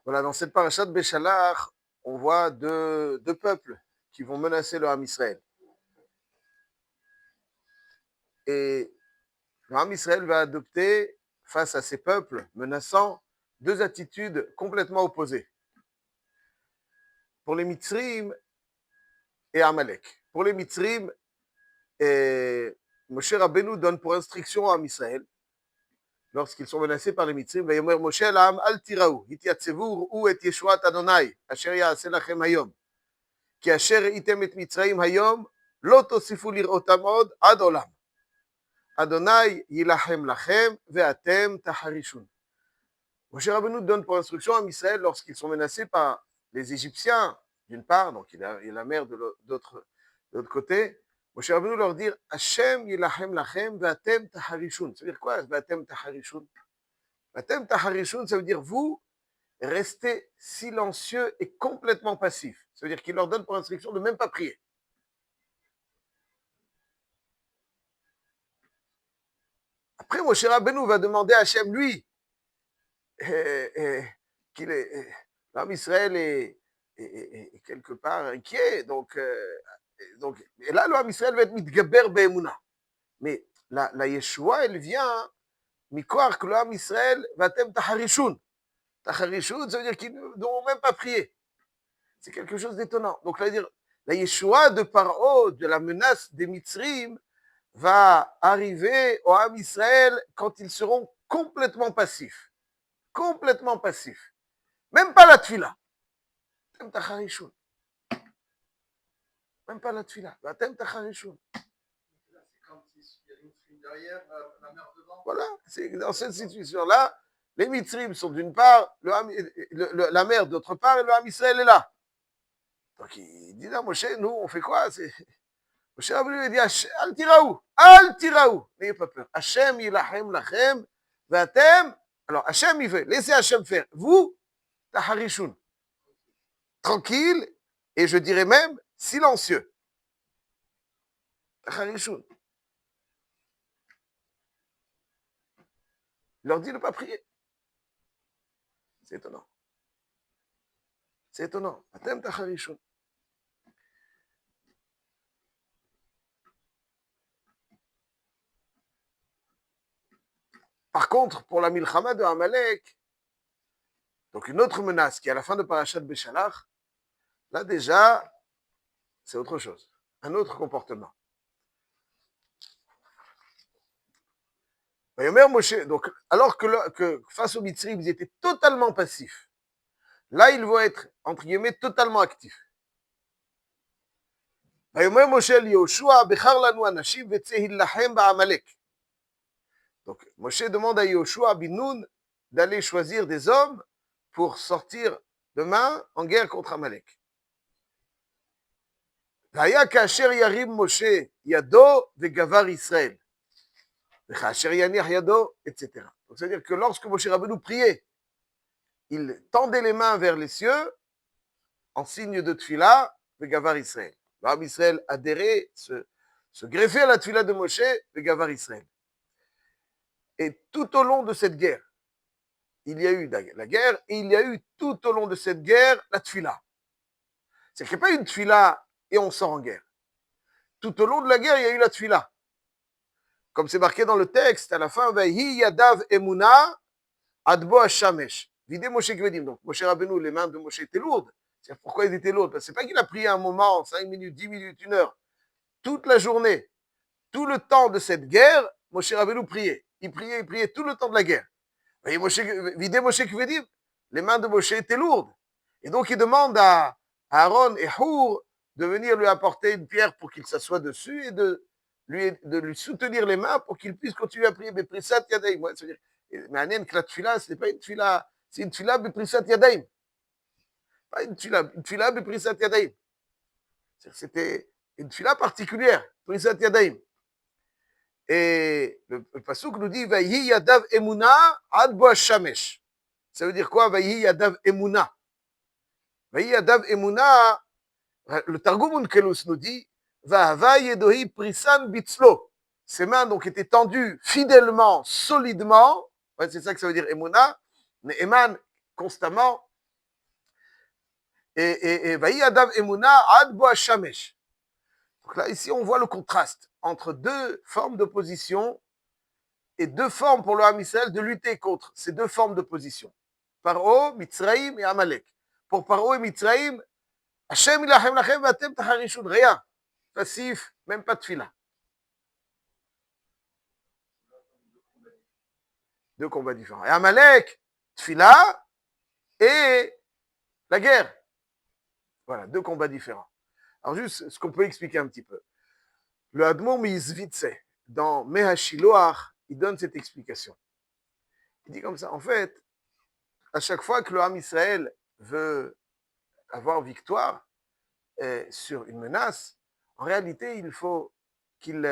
Voilà, dans cette parashat Béchalach, on voit deux peuples qui vont menacer le Ham Israël. Et le Ham Israël va adopter, face à ces peuples menaçants, deux attitudes complètement opposées. Pour les Mitzrim et Amalek. Pour les Mitzrim, Moshe Rabbeinu donne pour instruction au Ham Israël, lorsqu'ils sont menacés par les Mitzrim, Vayomer Moshe l'Am al tiraou, hityatzevur ou et Yeshuat Adonai, asher ya'aseh lachem hayom, ki asher ra'item et Mitzrayim hayom, lo tosifu lir'otam od ad olam. Adonai yilachem lachem ve'atem taharishun. Moshe Rabbeinu donne pour instruction à Israël lorsqu'ils sont menacés par les Égyptiens, d'une part, donc il y a la mer de l'autre côté. Moshe Rabbeinu leur dit Hashem yilachem lachem ve'atem taharishun. Ça veut dire quoi ve'atem taharishun? Ve'atem taharishun, ça veut dire vous restez silencieux et complètement passifs. Ça veut dire qu'il leur donne pour instruction de même pas prier. Après, Moshe Rabbeinu va demander à Hachem, lui, qu'il est, l'homme Israël est quelque part inquiet. Donc, et là, l'homme Israël va être mitgaber be'emuna. Mais la Yeshua, elle vient, mikoar que l'homme Israël va t'aimer taharishun. Taharishun, ça veut dire qu'ils n'ont même pas prié. C'est quelque chose d'étonnant. Donc, ça veut dire, la Yeshua de Paro, de la menace des Mitzrim, va arriver au Ham Israël quand ils seront complètement passifs. Complètement passifs. Même pas la tfila. Même tacharishun. Même pas la tfila. Même tacharishun. C'est comme s'il y a une mitzrim derrière, la mer devant. Voilà. C'est dans cette situation-là, les mitzrim sont d'une part, la mer d'autre part, et le Ham Israël est là. Donc il dit là, Moshe, nous, on fait quoi? Moshe Rabbeinu dit, Al tiraou, Al tiraou. N'ayez pas peur. Hashem yilachem lachem, vatem. Alors Hashem, il fait, laissez Hashem faire. Vous, taharishun. Tranquille, et je dirais même silencieux. Taharishun. Il leur dit de ne pas prier. C'est étonnant. C'est étonnant. Atem taharishun. Par contre, pour la milchama de Amalek, donc une autre menace qui est à la fin de Parashat Béchalach, là déjà, c'est autre chose. Un autre comportement. Donc, alors que face aux Mitzrim, ils étaient totalement passifs, là, ils vont être, entre guillemets, totalement actifs. Donc, Moshe demande à Yoshua bin Nun d'aller choisir des hommes pour sortir demain en guerre contre Amalek. והיה כאשר ירים משה ידו וגבר ישראל. וכאשר יניח ידו, etc. Donc, c'est-à-dire que lorsque Moshe Rabbeinu priait, il tendait les mains vers les cieux en signe de tfila, vegavar Israël. L'homme Israël adhérait, se greffait à la tfila de Moshe, vegavar Israël. Et tout au long de cette guerre, il y a eu la guerre, et il y a eu tout au long de cette guerre la tfila. C'est qu'il n'y a pas une tfila et on sort en guerre. Tout au long de la guerre, il y a eu la tfila. Comme c'est marqué dans le texte, à la fin, Vayhi yadav emuna adbo hashamesh. Videz Moshe Kvedim. Donc, Moshe Rabbeinu, les mains de Moshe étaient lourdes. C'est pourquoi ils étaient lourdes. Parce que c'est pas qu'il a prié un moment, 5 minutes, 10 minutes, 1 heure. Toute la journée, tout le temps de cette guerre, Moshe Rabbeinu priait. Il priait tout le temps de la guerre. Videz Moshe Kvedim. Les mains de Moshe étaient lourdes. Et donc, il demande à Aaron et Hour de venir lui apporter une pierre pour qu'il s'assoie dessus et de lui soutenir les mains pour qu'il puisse continuer à prier. Beprisat Yadaim. Ouais, c'est-à-dire, mais Anen, que la tfila, ce n'est pas une tfila, c'est une tfila Beprisat Yadaim. Pas une tfila Beprisat Yadaim. C'était une tfila particulière, Prisat Yadaim. Et le pasuk nous dit Vayhi Yadav Emuna Ad Bo Hashamesh. Ça veut dire quoi Vayhi Yadav Emuna? Vayhi Yadav Emuna, le Targum Onkelos nous dit Vahava Yedohi Prisan Bitzlo. Ses mains donc étaient tendues fidèlement, solidement. Ouais, c'est ça que ça veut dire Emuna. Mais Eman constamment Et Vaïadav Emuna Ad Bo Hashamesh. Donc là, ici, on voit le contraste entre deux formes d'opposition et deux formes pour le Ham Israël de lutter contre ces deux formes d'opposition. Paro, Mitzraïm et Amalek. Pour Paro et Mitzraïm, Hashem ilachem lachem vatem tacharishun. Rien. Passif, même pas de fila. Deux combats différents. Et Amalek, Tfila et la guerre. Voilà, deux combats différents. Alors juste ce qu'on peut expliquer un petit peu. Le Admor Mizvitse, dans Mehashiloach, il donne cette explication. Il dit comme ça, en fait, à chaque fois que le Ham Israël veut avoir victoire sur une menace, en réalité, il faut qu'il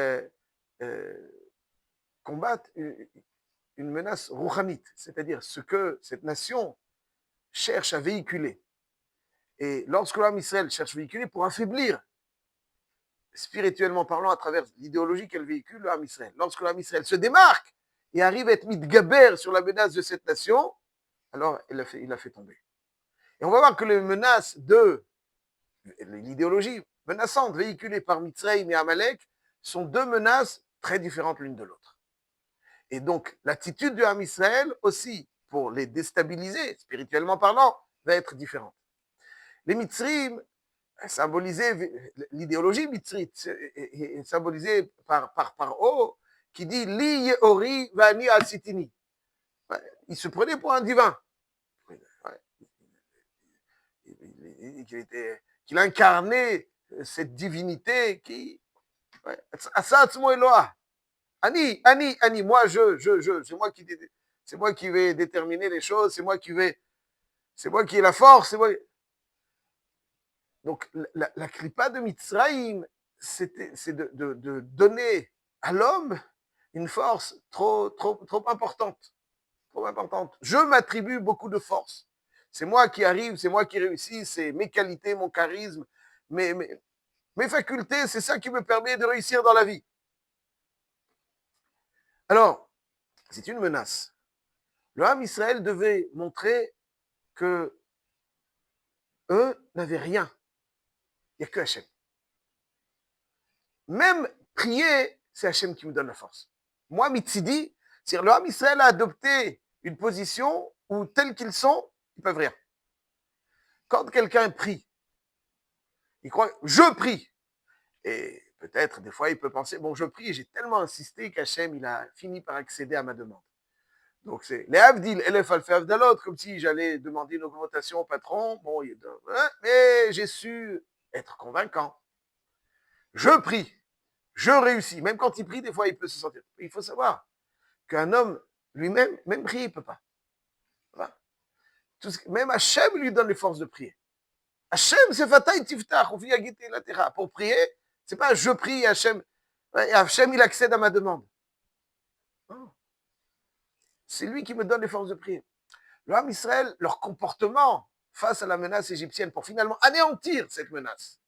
combatte une menace rouhanite, c'est-à-dire ce que cette nation cherche à véhiculer. Et lorsque le Ham Israël cherche à véhiculer pour affaiblir, spirituellement parlant, à travers l'idéologie qu'elle véhicule, le Ham Israël. Lorsque le Ham Israël se démarque et arrive à être mitgaber sur la menace de cette nation, alors il l'a fait tomber. Et on va voir que les menaces de l'idéologie menaçante véhiculée par Mitzrayim et Amalek sont deux menaces très différentes l'une de l'autre. Et donc, l'attitude du Ham Israël aussi, pour les déstabiliser, spirituellement parlant, va être différente. Les Mitzrim, symbolisé, l'idéologie mitzrite est symbolisée par O, qui dit Li Yeori Vani Al-Sitini. Il se prenait pour un divin. Qu'il incarnait cette divinité qui. Asatzmo Eloah. Ani, moi c'est moi qui vais déterminer les choses, c'est moi qui ai la force, c'est moi. Donc, la clipa de Mitzrayim, c'est de donner à l'homme une force trop importante. Trop importante. Je m'attribue beaucoup de force. C'est moi qui arrive, c'est moi qui réussis, c'est mes qualités, mon charisme, mes facultés, c'est ça qui me permet de réussir dans la vie. Alors, c'est une menace. Le Ham Israël devait montrer que eux n'avaient rien. Il n'y a que Hachem. Même prier, c'est Hachem qui me donne la force. Moi, Mitzidi, c'est-à-dire le Ham Israël a adopté une position où, tels qu'ils sont, ils ne peuvent rien. Quand quelqu'un prie, il croit, je prie. Et peut-être, des fois, il peut penser, bon, je prie, j'ai tellement insisté qu'Hachem, il a fini par accéder à ma demande. Donc, c'est les Avdil, Elef Alfé Avdalot, comme si j'allais demander une augmentation au patron. Bon, mais j'ai su être convaincant. Je prie, je réussis. Même quand il prie, des fois, il peut se sentir. Il faut savoir qu'un homme, lui-même, même prier, il ne peut pas. Voilà. Même Hachem lui donne les forces de prier. Hachem, c'est Fataï Tiftach, la terra. Pour prier, c'est pas je prie, Hachem, il accède à ma demande. Non. C'est lui qui me donne les forces de prier. Le Ham Israël, leur comportement face à la menace égyptienne, pour finalement anéantir cette menace,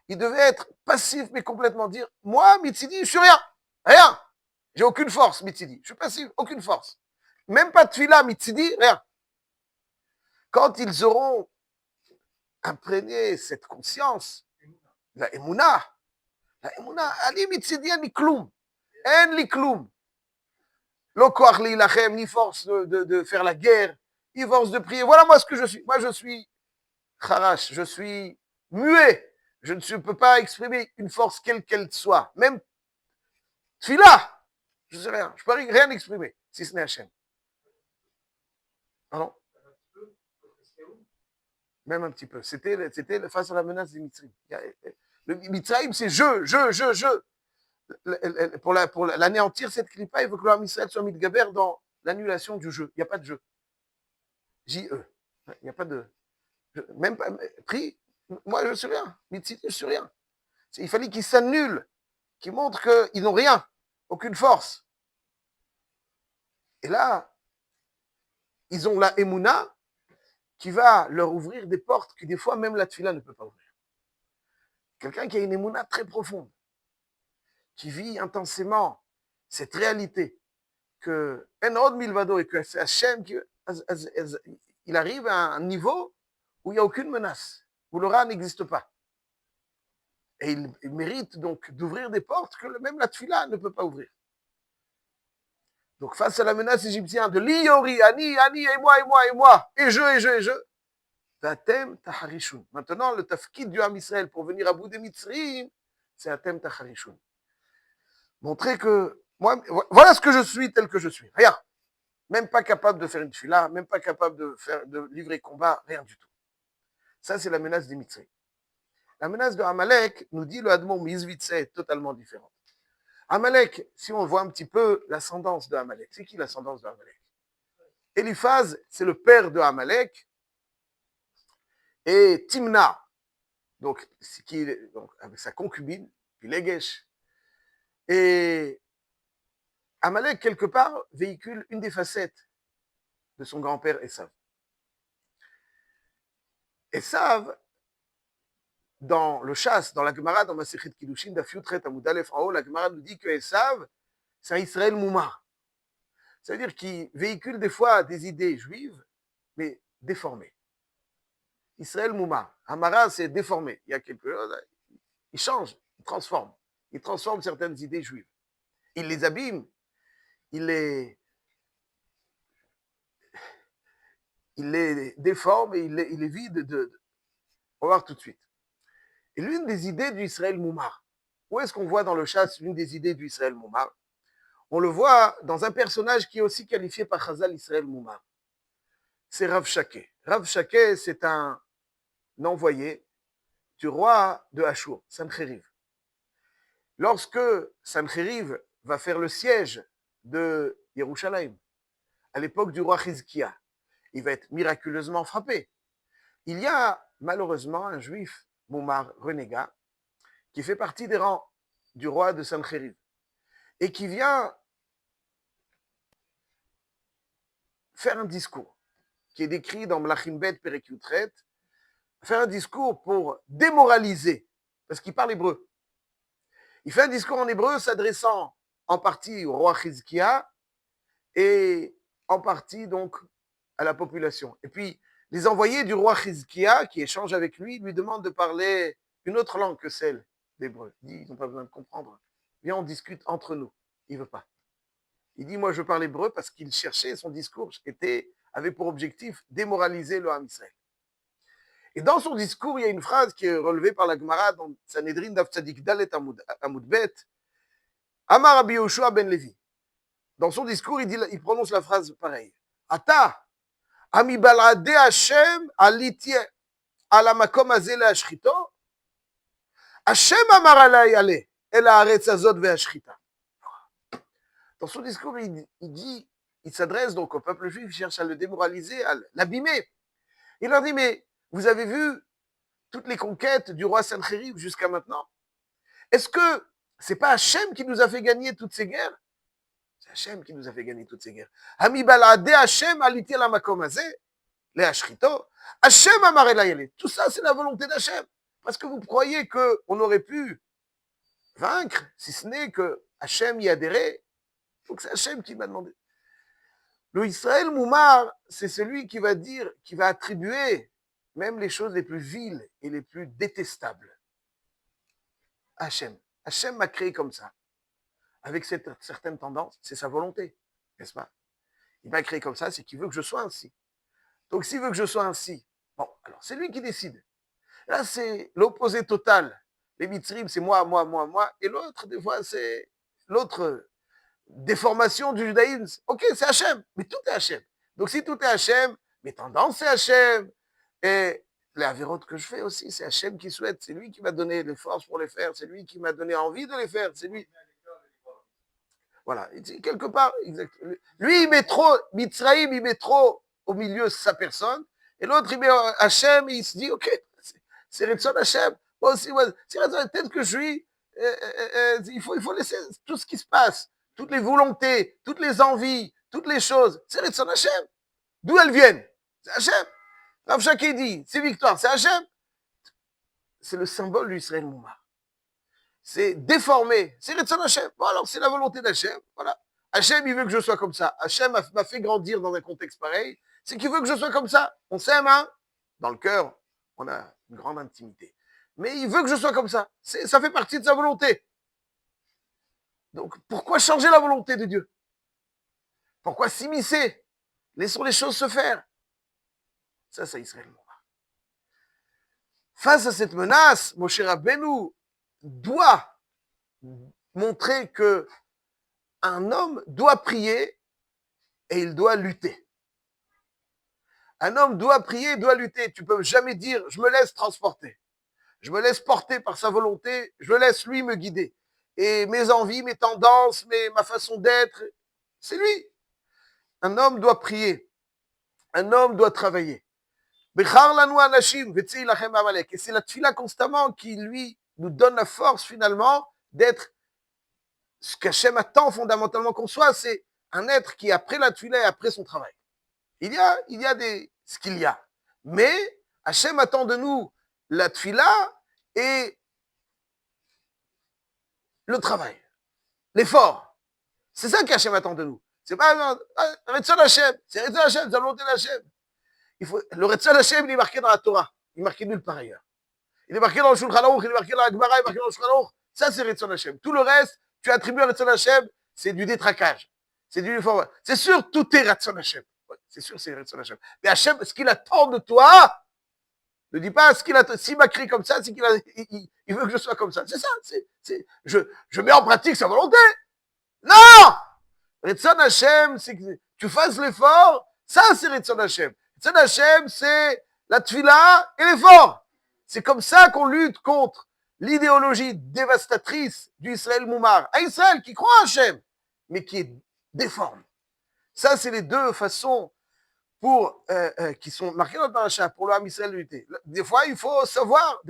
il devait être passif, mais complètement dire, moi, Mitzidi, je suis rien. Rien. J'ai aucune force, Mitzidi. Je suis passif, aucune force. Même pas de fila, Mitzidi, rien. Quand ils auront imprégné cette conscience, la Emouna, Ali Mitzidi, ni kloum. En li kloum. Lo koach li lachem, ni force de faire la guerre, ni force de prier. Voilà moi ce que je suis. Moi, je suis kharash, je suis muet. Je ne peux pas exprimer une force quelle qu'elle soit. Même Tfila, je ne sais rien. Je ne peux rien exprimer, si ce n'est Hachem. Ah non? Même un petit peu. C'était face à la menace des Mitzrayim. Le Mitzrayim, c'est je. Pour l'anéantir, cette clipa, il faut que le Ham Israël soit mitgaber dans l'annulation du jeu. Il n'y a pas de jeu. J-E. Il n'y a pas de. Même pas. Prie, moi, je ne suis rien. Mitzrayim, je ne suis rien. Il fallait qu'ils s'annulent, qu'ils montrent qu'ils n'ont rien, aucune force. Et là, ils ont la Emouna qui va leur ouvrir des portes que des fois même la Tfila ne peut pas ouvrir. Quelqu'un qui a une Emouna très profonde, qui vit intensément cette réalité que En Od Milvado et que c'est Hachem, il arrive à un niveau où il n'y a aucune menace, où le Ra n'existe pas. Et il mérite donc d'ouvrir des portes que même la Tfila ne peut pas ouvrir. Donc face à la menace égyptienne de Liori, Ani, et moi, et je, Vatem Taharishun. Maintenant, le tafkid du Ham Israël pour venir à bout des Mitzrim, c'est Atem Taharishun. Montrer que, moi, voilà ce que je suis tel que je suis. Rien. Même pas capable de faire une Tfila, même pas capable de livrer combat, rien du tout. Ça, c'est la menace des Mitzrim. La menace de Amalek, nous dit le Admon Mizvitse, est totalement différente. Amalek, si on voit un petit peu l'ascendance de Amalek, c'est qui l'ascendance de Amalek? Eliphaz, c'est le père de Amalek, et Timna, donc, avec sa concubine, Pilegesh. Et Amalek, quelque part, véhicule une des facettes de son grand-père Esav. Esav, dans le chasse, dans la Gemara, dans Masechet Kiddushin, d'Afiutret Amoudalef en haut, la Gemara nous dit que Esav, c'est un Israël Moumar. C'est-à-dire qu'il véhicule des fois des idées juives, mais déformées. Israël Moumar. Amara, c'est déformé. Il y a quelque chose, il change, il transforme certaines idées juives. Il les abîme, il les déforme et il les vide on va voir tout de suite. Et l'une des idées du Israël Moumar, où est-ce qu'on voit dans le chasse l'une des idées du Israël Moumar? On le voit dans un personnage qui est aussi qualifié par Chazal Israël Moumar. C'est Rav Shakeh. Rav Shakeh, c'est un envoyé du roi de Achour, Sancheriv. Lorsque Sancheriv va faire le siège de Yerushalayim, à l'époque du roi Chizkiah, il va être miraculeusement frappé. Il y a malheureusement un juif, Moumar, renégat, qui fait partie des rangs du roi de Sancheriv et qui vient faire un discours qui est décrit dans Mlachim Bet Perek Yutret, faire un discours pour démoraliser, parce qu'il parle hébreu. Il fait un discours en hébreu s'adressant en partie au roi Chizkiah et en partie donc à la population. Et puis, les envoyés du roi Chizkiah qui échangent avec lui demandent de parler une autre langue que celle d'hébreu. Il dit, ils n'ont pas besoin de comprendre. Viens, on discute entre nous. Il ne veut pas. Il dit, moi, je parle hébreu parce qu'il cherchait, son discours avait pour objectif démoraliser le Ham Israël. Et dans son discours, il y a une phrase qui est relevée par la Gemara dans Sanhedrin Daf Tzadik Dalet Amud Bet, Amar Rabbi Yoshua ben Levi. Dans son discours, il prononce la phrase pareille. Ata, Ami Balade Hashem alitie ala makom azeh le'ashchito, Hashem amar alay ale, el haaretz hazot ve'ashchita. Dans son discours, il s'adresse donc au peuple juif, il cherche à le démoraliser, à l'abîmer. Il leur dit, mais vous avez vu toutes les conquêtes du roi Sancheriv jusqu'à maintenant? Est-ce que c'est pas Hachem qui nous a fait gagner toutes ces guerres? C'est Hachem qui nous a fait gagner toutes ces guerres. Ami balade Hachem aliti la makom hazeh, le ashchito, Hachem amar elayele. Tout ça, c'est la volonté d'Hachem. Parce que vous croyez qu'on aurait pu vaincre, si ce n'est que Hachem y adhérait. Donc c'est Hachem qui m'a demandé. Le Israël Moumar, c'est celui qui va dire, qui va attribuer même les choses les plus viles et les plus détestables à Hachem. Hachem m'a créé comme ça, avec cette certaine tendance, c'est sa volonté, n'est-ce pas? Il m'a créé comme ça, c'est qu'il veut que je sois ainsi. Donc s'il veut que je sois ainsi, bon, alors c'est lui qui décide. Là, c'est l'opposé total. Les mitzrim, c'est moi, et l'autre, des fois, c'est l'autre déformation du judaïsme. Ok, c'est Hachem, mais tout est Hachem. Donc si tout est Hachem, mes tendances, c'est Hachem, et les avérotes que je fais aussi, c'est Hachem qui souhaite, c'est lui qui m'a donné les forces pour les faire, c'est lui qui m'a donné envie de les faire, c'est lui. Voilà, quelque part, exactement. Lui, il met trop, Mitzraïm, il met trop au milieu sa personne, et l'autre, il met Hachem, et il se dit, ok, c'est Ritson Hachem, moi aussi, c'est Ritson, peut-être que je suis, il faut laisser tout ce qui se passe, toutes les volontés, toutes les envies, toutes les choses, c'est Ritson Hachem. D'où elles viennent? C'est Hachem. Rav Shakeh dit, c'est victoire, c'est Hachem. C'est le symbole du Israël Moumar. C'est déformé, c'est Ritson Hachem. Bon, alors c'est la volonté d'Hachem, voilà. Hachem, il veut que je sois comme ça. Hachem m'a fait grandir dans un contexte pareil. C'est qu'il veut que je sois comme ça. On s'aime, hein? Dans le cœur, on a une grande intimité. Mais il veut que je sois comme ça. Ça fait partie de sa volonté. Donc, pourquoi changer la volonté de Dieu? Pourquoi s'immiscer? Laissons les choses se faire. Ça, c'est Israël. Face à cette menace, Moshe Rabbeinu doit montrer que un homme doit prier et il doit lutter. Un homme doit prier, doit lutter. Tu peux jamais dire, je me laisse transporter. Je me laisse porter par sa volonté, je laisse lui me guider. Et mes envies, mes tendances, ma façon d'être, c'est lui. Un homme doit prier. Un homme doit travailler. Et c'est la tfila constamment qui, lui, nous donne la force, finalement, d'être ce qu'Hachem attend fondamentalement qu'on soit. C'est un être qui, après la tfila et après son travail. Il y a ce qu'il y a. Mais Hachem attend de nous la tfila et le travail, l'effort. C'est ça qu'Hachem attend de nous. C'est pas Retzon Hachem, c'est Retzon Hachem, c'est la volonté d'Hachem. Le Retzon Hachem, il est marqué dans la Torah. Il est marqué nulle part ailleurs. Il est marqué dans le Shulchan Aruch, il est marqué dans la Gemara, il est marqué dans le Shulchan Aruch. Ça, c'est Retzon Hachem. Tout le reste, tu attribues à Retzon Hachem, c'est du détraquage. C'est du effort. C'est sûr, tout est Retzon Hachem. C'est sûr, c'est Retzon Hachem. Mais Hachem, ce qu'il attend de toi, ne dis pas ce qu'il attend. S'il m'a créé comme ça, c'est qu'il veut que je sois comme ça. C'est ça. Je mets en pratique sa volonté. Non! Retzon Hachem, c'est que tu fasses l'effort. Ça, c'est Retzon Hachem. Retzon Hachem, c'est la tfila et l'effort. C'est comme ça qu'on lutte contre l'idéologie dévastatrice du Israël Moumar. Un Israël qui croit en Hachem, mais qui est déforme. Ça, c'est les deux façons qui sont marquées dans le paracha pour l'âme Israël de lutter. Des fois, il faut savoir.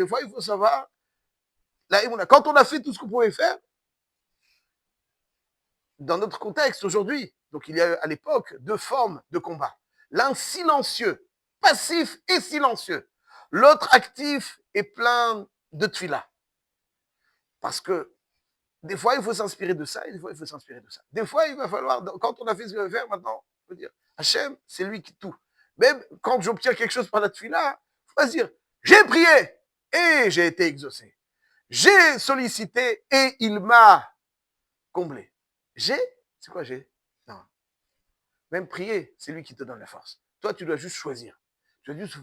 Quand on a fait tout ce qu'on pouvait faire, dans notre contexte aujourd'hui, donc il y a à l'époque deux formes de combat. L'un silencieux, passif et silencieux. L'autre actif et plein de tfila. Parce que des fois, il faut s'inspirer de ça et des fois, il faut s'inspirer de ça. Des fois, il va falloir, quand on a fait ce qu'il veut faire, maintenant, il faut dire, Hachem, c'est lui qui tout. Même quand j'obtiens quelque chose par la tfila, il faut pas se dire, j'ai prié et j'ai été exaucé. J'ai sollicité et il m'a comblé. C'est quoi j'ai? Non. Même prier, c'est lui qui te donne la force. Toi, tu dois juste choisir. Tu dois juste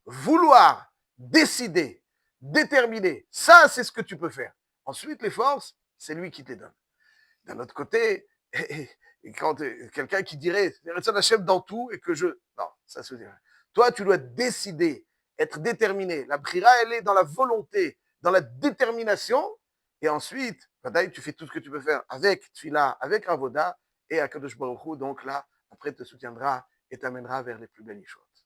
vouloir, décider, déterminer. Ça, c'est ce que tu peux faire. Ensuite, les forces, c'est lui qui te les donne. D'un autre côté, quand quelqu'un qui dirait, c'est Hachem dans tout et que je... Non, ça se dit. Toi, tu dois décider, être déterminé. La brira, elle est dans la volonté, dans la détermination. Et ensuite, tu fais tout ce que tu peux faire avec Tfila, avec Avoda, et Akadosh Baruch Hu, donc là, après, te soutiendra et t'amènera vers les plus belles choses.